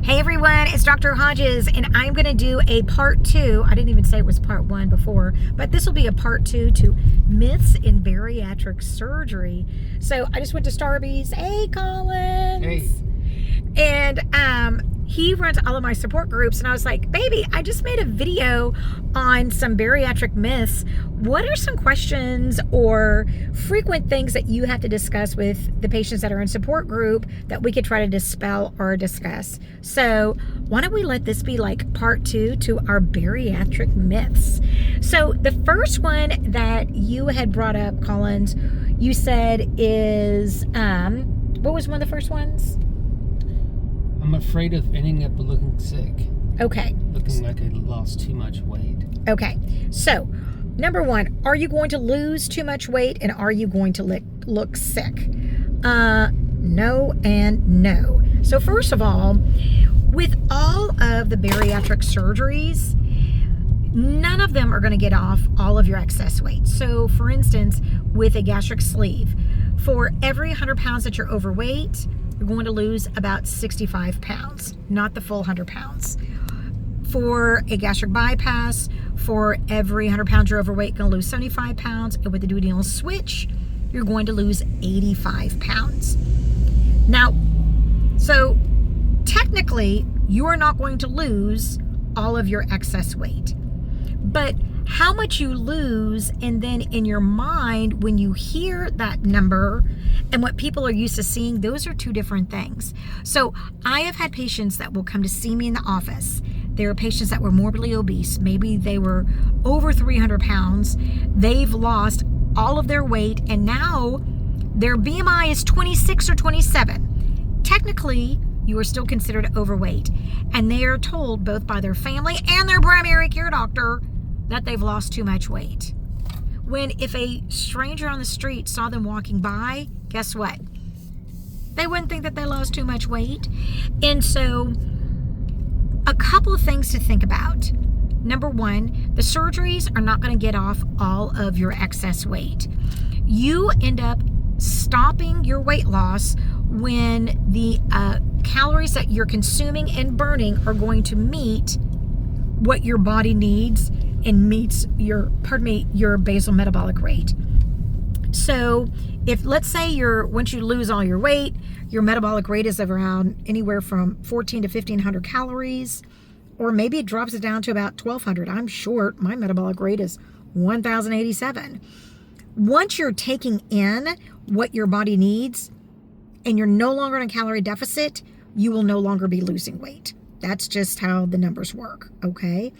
Hey everyone, it's Dr. Hodges, and I'm going to do a part 2. I didn't even say it was part 1 before, but this will be a part 2 to myths in bariatric surgery. So I just went to Starbucks. Hey, Collins. Hey. And he runs all of my support groups, and I was like, baby, I just made a video on some bariatric myths. What are some questions or frequent things that you have to discuss with the patients that are in support group that we could try to dispel or discuss? So why don't we let this be like part 2 to our bariatric myths? So the first one that you had brought up, Collins, you said is, what was one of the first ones? I'm afraid of ending up looking sick. Okay. Looking like I lost too much weight. Okay. So, number 1, are you going to lose too much weight and are you going to look sick? No and no. So, first of all, with all of the bariatric surgeries, none of them are going to get off all of your excess weight. So, for instance, with a gastric sleeve, for every 100 pounds that you're overweight, you're going to lose about 65 pounds, not the full 100 pounds. For a gastric bypass, for every 100 pounds you're overweight, you're going to lose 75 pounds. And with the duodenal switch, you're going to lose 85 pounds. Now, so technically, you are not going to lose all of your excess weight. But how much you lose, and then in your mind, when you hear that number and what people are used to seeing, those are two different things. So I have had patients that will come to see me in the office. There are patients that were morbidly obese. Maybe they were over 300 pounds. They've lost all of their weight, and now their BMI is 26 or 27. Technically, you are still considered overweight. And they are told both by their family and their primary care doctor that they've lost too much weight. When if a stranger on the street saw them walking by, guess what? They wouldn't think that they lost too much weight. And so a couple of things to think about. Number 1, the surgeries are not going to get off all of your excess weight. You end up stopping your weight loss when the calories that you're consuming and burning are going to meet what your body needs and meets your basal metabolic rate. So if, let's say once you lose all your weight, your metabolic rate is around anywhere from 14 to 1500 calories, or maybe it drops it down to about 1200. I'm short. My metabolic rate is 1087. Once you're taking in what your body needs and you're no longer in a calorie deficit, you will no longer be losing weight. That's just how the numbers work, okay?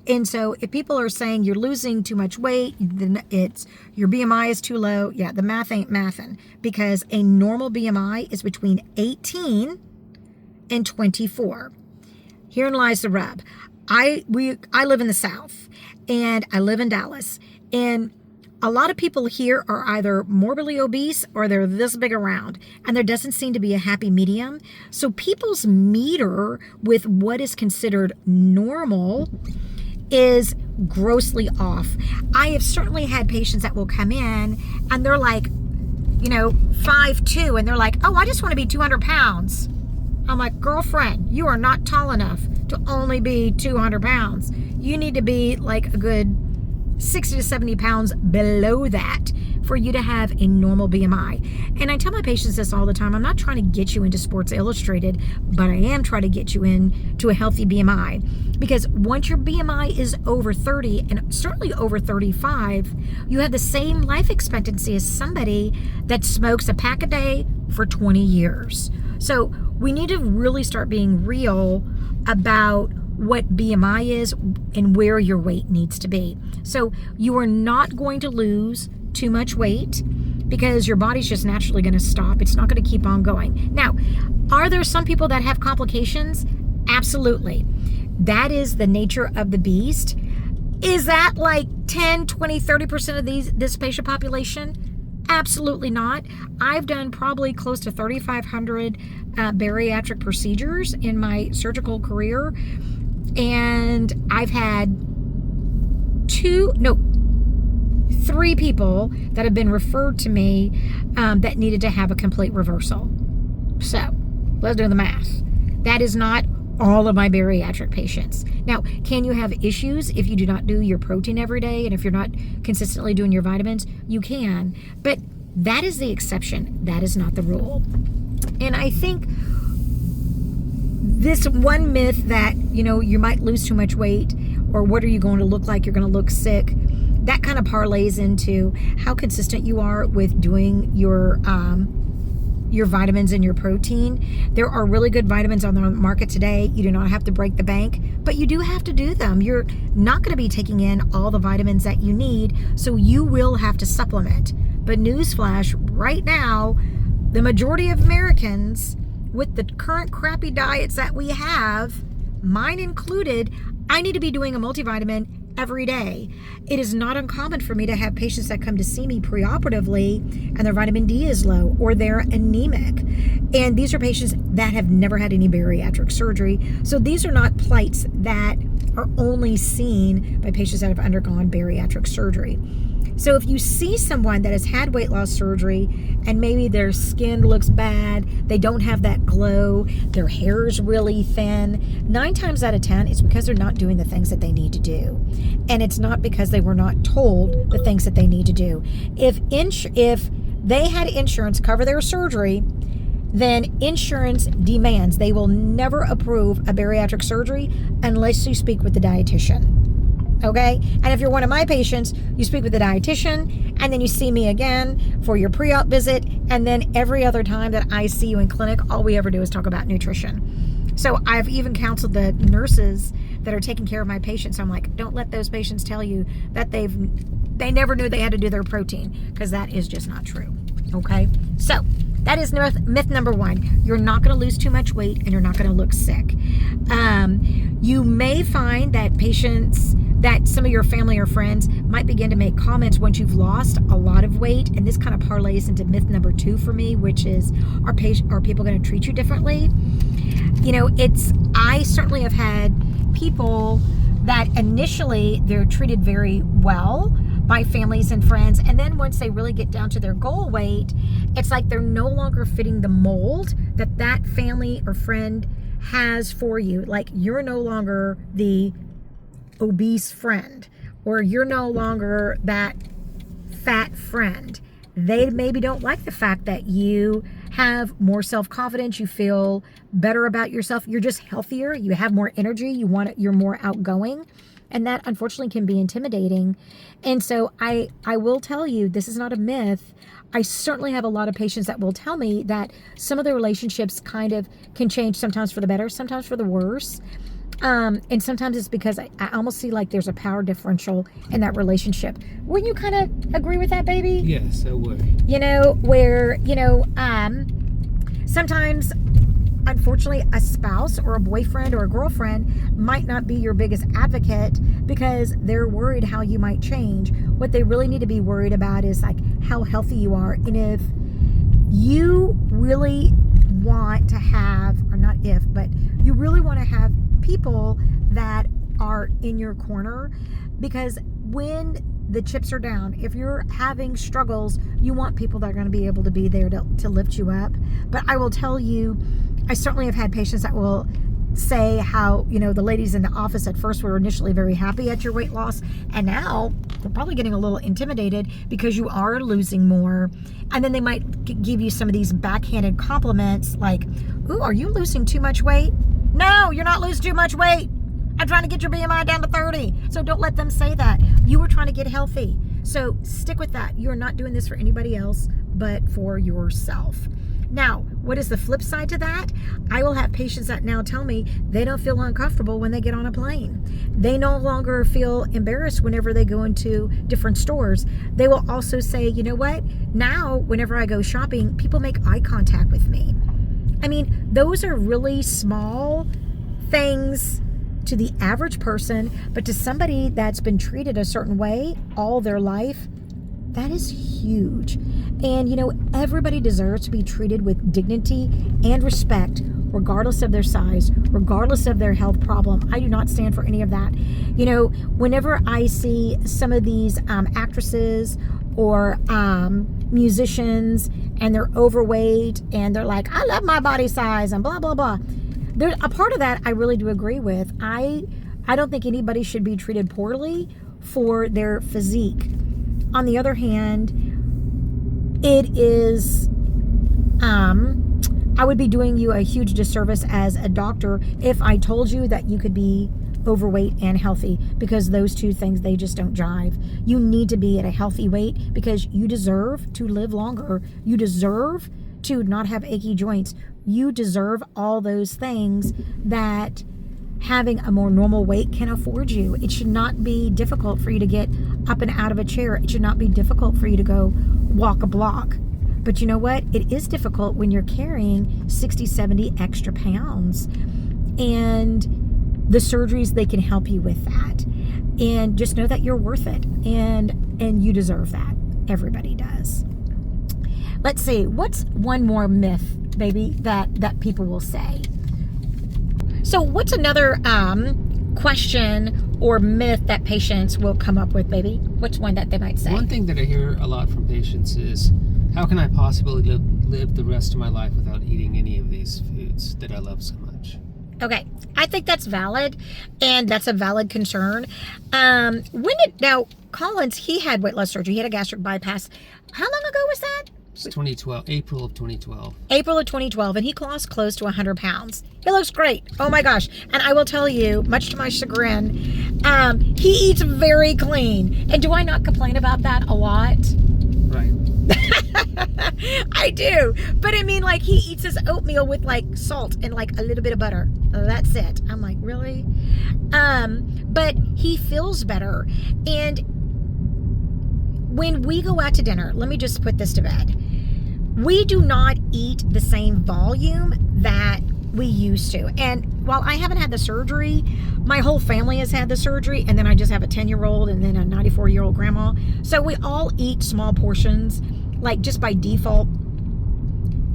And so if people are saying you're losing too much weight, then it's your BMI is too low. Yeah, the math ain't mathin', because a normal BMI is between 18 and 24. Herein lies the rub. I live in the South, and I live in Dallas, and a lot of people here are either morbidly obese or they're this big around, and there doesn't seem to be a happy medium. So people's meter with what is considered normal is grossly off. I have certainly had patients that will come in and they're like, 5'2", and they're like, oh, I just want to be 200 pounds. I'm like, girlfriend, you are not tall enough to only be 200 pounds. You need to be like a good 60 to 70 pounds below that for you to have a normal BMI. And I tell my patients this all the time. I'm not trying to get you into Sports Illustrated, but I am trying to get you into a healthy BMI. Because once your BMI is over 30, and certainly over 35, you have the same life expectancy as somebody that smokes a pack a day for 20 years. So we need to really start being real about what BMI is and where your weight needs to be. So you are not going to lose too much weight because your body's just naturally going to stop. It's not going to keep on going. Now, are there some people that have complications? Absolutely. That is the nature of the beast. Is that like 10, 20, 30% of this patient population? Absolutely not. I've done probably close to 3,500 bariatric procedures in my surgical career. And I've had 3 people that have been referred to me that needed to have a complete reversal. So let's do the math. That is not all of my bariatric patients. Now, can you have issues if you do not do your protein every day and if you're not consistently doing your vitamins? You can, but that is the exception. That is not the rule. And I think this one myth that, you might lose too much weight, or what are you going to look like? You're going to look sick. That kind of parlays into how consistent you are with doing your vitamins and your protein. There are really good vitamins on the market today. You do not have to break the bank, but you do have to do them. You're not going to be taking in all the vitamins that you need, so you will have to supplement. But newsflash, right now, the majority of Americans, with the current crappy diets that we have, mine included, I need to be doing a multivitamin every day. It is not uncommon for me to have patients that come to see me preoperatively and their vitamin D is low or they're anemic. And these are patients that have never had any bariatric surgery. So these are not plights that are only seen by patients that have undergone bariatric surgery. So if you see someone that has had weight loss surgery and maybe their skin looks bad, they don't have that glow, their hair is really thin, 9 times out of 10, it's because they're not doing the things that they need to do. And it's not because they were not told the things that they need to do. If they had insurance cover their surgery, then insurance demands they will never approve a bariatric surgery unless you speak with the dietitian. Okay? And if you're one of my patients, you speak with the dietitian, and then you see me again for your pre-op visit, and then every other time that I see you in clinic, all we ever do is talk about nutrition. So I've even counseled the nurses that are taking care of my patients. I'm like, don't let those patients tell you that they never knew they had to do their protein, because that is just not true. Okay? So that is myth number 1. You're not going to lose too much weight, and you're not going to look sick. You may find that some of your family or friends might begin to make comments once you've lost a lot of weight, and this kind of parlays into myth number 2 for me, which is, are people going to treat you differently? I certainly have had people that initially they're treated very well by families and friends, and then once they really get down to their goal weight, it's like they're no longer fitting the mold that family or friend has for you. Like, you're no longer the obese friend, or you're no longer that fat friend. They maybe don't like the fact that you have more self-confidence, you feel better about yourself, you're just healthier, you have more energy, you're more outgoing, and that unfortunately can be intimidating. And so I will tell you, this is not a myth. I certainly have a lot of patients that will tell me that some of their relationships kind of can change, sometimes for the better, sometimes for the worse. And sometimes it's because I almost see like there's a power differential in that relationship. Wouldn't you kind of agree with that, baby? Yes, I would. Where, sometimes, unfortunately, a spouse or a boyfriend or a girlfriend might not be your biggest advocate because they're worried how you might change. What they really need to be worried about is like how healthy you are. And if you really want to have, or not if, but you really want to have people that are in your corner, because when the chips are down, if you're having struggles, you want people that are going to be able to be there to lift you up. But I will tell you, I certainly have had patients that will say how, the ladies in the office at first were initially very happy at your weight loss, and now they're probably getting a little intimidated because you are losing more. And then they might give you some of these backhanded compliments like, ooh, are you losing too much weight? No, you're not losing too much weight. I'm trying to get your BMI down to 30. So don't let them say that. You were trying to get healthy. So stick with that. You're not doing this for anybody else but for yourself. Now, what is the flip side to that? I will have patients that now tell me they don't feel uncomfortable when they get on a plane. They no longer feel embarrassed whenever they go into different stores. They will also say, you know what? Now, whenever I go shopping, people make eye contact with me. I mean, those are really small things to the average person, but to somebody that's been treated a certain way all their life, that is huge. And everybody deserves to be treated with dignity and respect, regardless of their size, regardless of their health problem. I do not stand for any of that. Whenever I see some of these actresses or musicians and they're overweight and they're like, I love my body size and blah, blah, blah. There, a part of that I really do agree with. I don't think anybody should be treated poorly for their physique. On the other hand, it is, I would be doing you a huge disservice as a doctor if I told you that you could be overweight and healthy, because those two things, they just don't jive. You need to be at a healthy weight because you deserve to live longer. You deserve to not have achy joints. You deserve all those things that having a more normal weight can afford you. It should not be difficult for you to get up and out of a chair. It should not be difficult for you to go walk a block. But you know what? It is difficult when you're carrying 60, 70 extra pounds. And the surgeries, they can help you with that. And just know that you're worth it. And you deserve that. Everybody does. Let's see. What's one more myth, baby, that people will say? So what's another question or myth that patients will come up with, baby? What's one that they might say? One thing that I hear a lot from patients is, how can I possibly live the rest of my life without eating any of these foods that I love so much? Okay, I think that's valid, and that's a valid concern. Now, Collins, he had weight loss surgery. He had a gastric bypass. How long ago was that? It's 2012, April of 2012. April of 2012, and he lost close to 100 pounds. He looks great. Oh my gosh. And I will tell you, much to my chagrin, he eats very clean. And do I not complain about that a lot? Right. I do. But I mean, like, he eats his oatmeal with like salt and like a little bit of butter. That's it. I'm like, really? But he feels better. And when we go out to dinner, let me just put this to bed. We do not eat the same volume that we used to. And while I haven't had the surgery, my whole family has had the surgery, and then I just have a 10-year-old and then a 94-year-old grandma. So we all eat small portions, like just by default.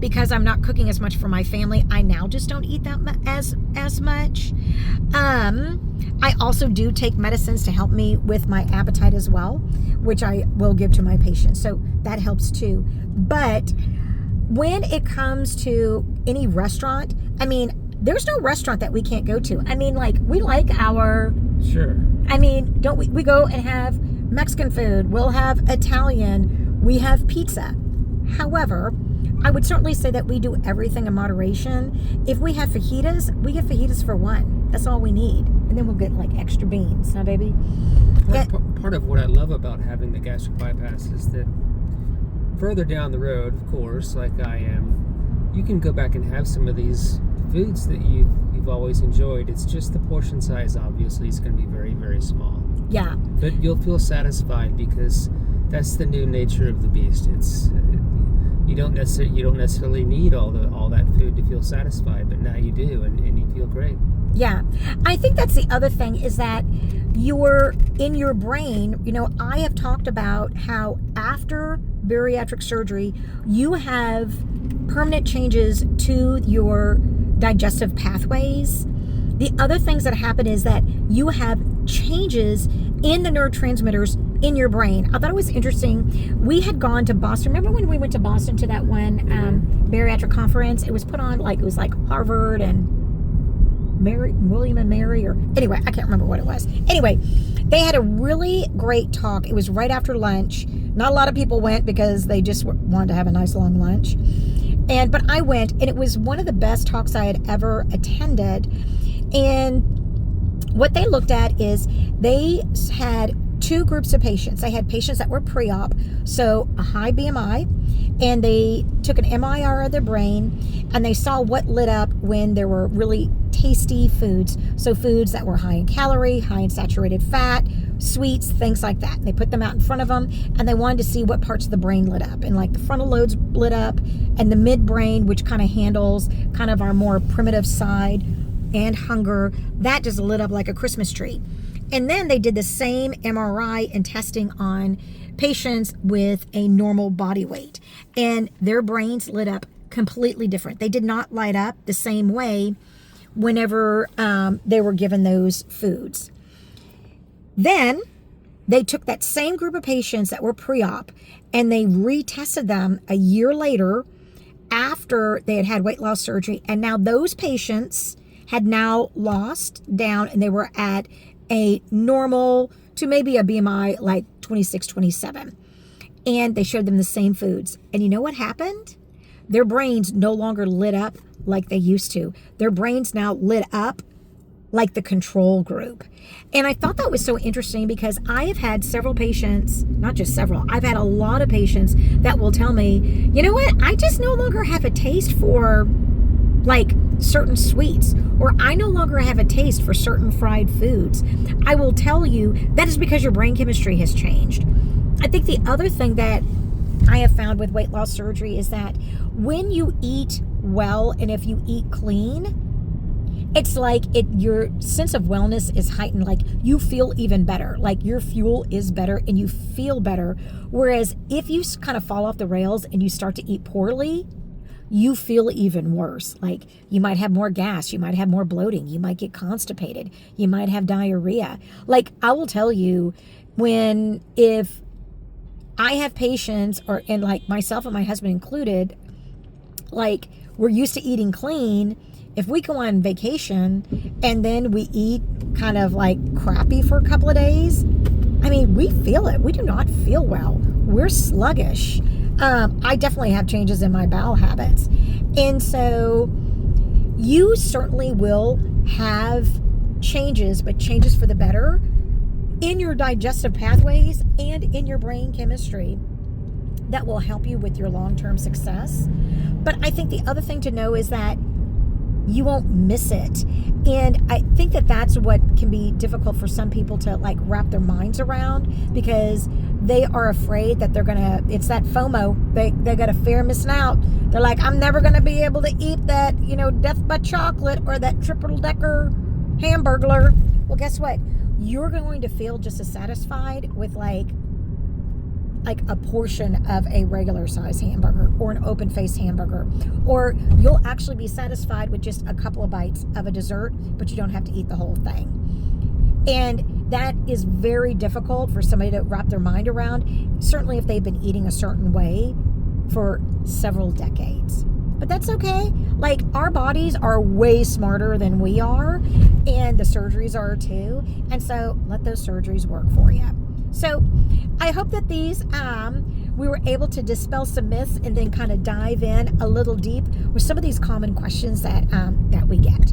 Because I'm not cooking as much for my family, I now just don't eat that as much. I also do take medicines to help me with my appetite as well, which I will give to my patients. So that helps too. But when it comes to any restaurant, I mean, there's no restaurant that we can't go to. I mean, like, we like our... Sure. I mean, don't we go and have Mexican food, we'll have Italian, we have pizza. However, I would certainly say that we do everything in moderation. If we have fajitas, we get fajitas for one. That's all we need. And then we'll get like extra beans, huh, baby? Part of what I love about having the gastric bypass is that further down the road, of course, like I am, you can go back and have some of these foods that you've always enjoyed. It's just the portion size, obviously, is going to be very, very small. Yeah. But you'll feel satisfied because that's the new nature of the beast. It's you don't necessarily need all that food to feel satisfied, but now you do, and you feel great. Yeah. I think that's the other thing, is that in your brain, you know, I have talked about how after bariatric surgery, you have permanent changes to your digestive pathways. The other things that happen is that you have changes in the neurotransmitters in your brain. I thought it was interesting. We had gone to Boston. Remember when we went to Boston to that one bariatric conference? It was put on it was like Harvard and William and Mary, or anyway, I can't remember what it was. Anyway, they had a really great talk. It was right after lunch. Not a lot of people went because they just wanted to have a nice long lunch. But I went, and it was one of the best talks I had ever attended. And what they looked at is they had two groups of patients. They had patients that were pre-op, so a high BMI, and they took an MRI of their brain, and they saw what lit up when there were really tasty foods. So foods that were high in calorie, high in saturated fat, sweets, things like that. They put them out in front of them, and they wanted to see what parts of the brain lit up. And like the frontal lobes lit up, and the midbrain, which kind of handles kind of our more primitive side and hunger, that just lit up like a Christmas tree. And then they did the same MRI and testing on patients with a normal body weight, and their brains lit up completely different. They did not light up the same way whenever they were given those foods. Then they took that same group of patients that were pre-op, and they retested them a year later after they had had weight loss surgery, and now those patients had now lost down and they were at a normal to maybe a BMI like 26, 27. And they showed them the same foods. And you know what happened? Their brains no longer lit up like they used to. Their brains now lit up like the control group. And I thought that was so interesting because I have had several patients, not just several, I've had a lot of patients that will tell me, you know what, I just no longer have a taste for like certain sweets, or I no longer have a taste for certain fried foods. I will tell you that is because your brain chemistry has changed. I think the other thing that I have found with weight loss surgery is that when you eat well and if you eat clean, it's like your sense of wellness is heightened. Like you feel even better, like your fuel is better and you feel better. Whereas if you kind of fall off the rails and you start to eat poorly, you feel even worse. Like you might have more gas, you might have more bloating, you might get constipated, you might have diarrhea. Like I will tell you, if I have patients, and like myself and my husband included, like we're used to eating clean. If we go on vacation and then we eat kind of like crappy for a couple of days, I mean, we feel it. We do not feel well. We're sluggish. I definitely have changes in my bowel habits. And so you certainly will have changes, but changes for the better in your digestive pathways and in your brain chemistry that will help you with your long-term success. But I think the other thing to know is that you won't miss it. And I think that that's what can be difficult for some people to like wrap their minds around, because they are afraid that it's that FOMO. They got a fear of missing out. They're like, I'm never going to be able to eat that, death by chocolate or that triple decker hamburger. Well, guess what? You're going to feel just as satisfied with like a portion of a regular size hamburger or an open faced hamburger, or you'll actually be satisfied with just a couple of bites of a dessert, but you don't have to eat the whole thing. And that is very difficult for somebody to wrap their mind around, certainly if they've been eating a certain way for several decades. But that's okay. Like our bodies are way smarter than we are, and the surgeries are too. And so let those surgeries work for you. So I hope that these, we were able to dispel some myths and then kind of dive in a little deep with some of these common questions that we get.